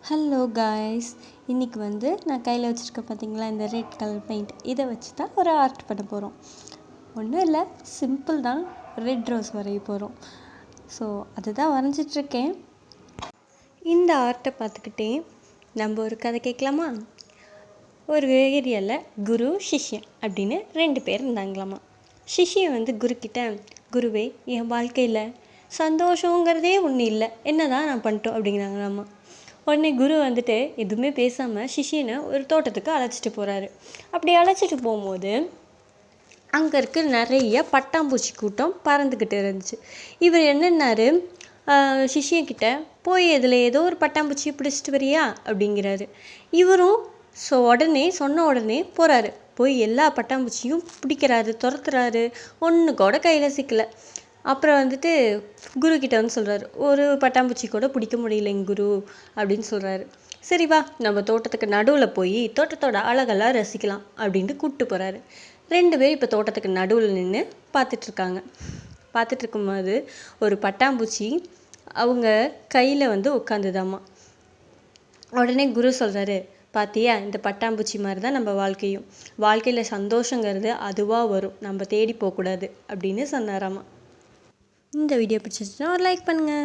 Hello guys, இன்றைக்கி நான் கையில் வச்சுருக்க பார்த்தீங்களா இந்த ரெட் கலர் பெயிண்ட், இதை வச்சு தான் ஒரு ஆர்ட் பண்ண போகிறோம். ஒன்றும் இல்லை, சிம்பிள் தான். ரெட் ரோஸ் வரைய போகிறோம். ஸோ அதுதான் வரைஞ்சிட்ருக்கேன். இந்த ஆர்ட்டை பார்த்துக்கிட்டே நம்ம ஒரு கதை கேட்கலாமா? ஒரு ஏரியாவில் குரு சிஷ்யன் அப்படின்னு 2 பேர் இருந்தாங்களாமா. சிஷ்யன் குருக்கிட்ட, குருவே, என் வாழ்க்கையில் சந்தோஷங்கிறதே ஒன்றும் இல்லை, என்ன தான் நான் பண்ணிட்டோம் அப்படிங்கிறாங்களாமா. உடனே குரு எதுவுமே பேசாமல் சிஷியனை ஒரு தோட்டத்துக்கு அழைச்சிட்டு போகிறாரு. அப்படி அழைச்சிட்டு போகும்போது அங்கே இருக்க நிறைய பட்டாம்பூச்சி கூட்டம் பறந்துக்கிட்டு இருந்துச்சு. இவர் என்னன்னாரு, சிஷியன்கிட்ட போய் இதில் ஏதோ ஒரு பட்டாம்பூச்சியை பிடிச்சிட்டு வரியா அப்படிங்கிறாரு. இவரும் சொன்ன உடனே போகிறாரு. போய் எல்லா பட்டாம்பூச்சியும் பிடிக்கிறாரு, துரத்துறாரு. ஒன்று கூட கையில் சிக்கலை. அப்புறம் குரு கிட்ட சொல்கிறாரு, ஒரு பட்டாம்பூச்சி கூட பிடிக்க முடியலைங்க குரு அப்படின்னு சொல்கிறாரு. சரி வா, நம்ம தோட்டத்துக்கு நடுவில் போய் தோட்டத்தோட அழகெல்லாம் ரசிக்கலாம் அப்படின்ட்டு கூப்பிட்டு போகிறாரு. 2 பேர் இப்போ தோட்டத்துக்கு நடுவில் நின்று பார்த்துட்ருக்காங்க. பார்த்துட்டு இருக்கும்போது ஒரு பட்டாம்பூச்சி அவங்க கையில் உட்காந்துதாம்மா. உடனே குரு சொல்கிறாரு, பார்த்தியா, இந்த பட்டாம்பூச்சி மாதிரி தான் நம்ம வாழ்க்கையில் சந்தோஷங்கிறது அதுவாக வரும், நம்ம தேடி போகக்கூடாது அப்படின்னு சொன்னாராம்மா. இந்த வீடியோ பிடிச்சிருச்சுன்னா ஒரு லைக் பண்ணுங்கள்.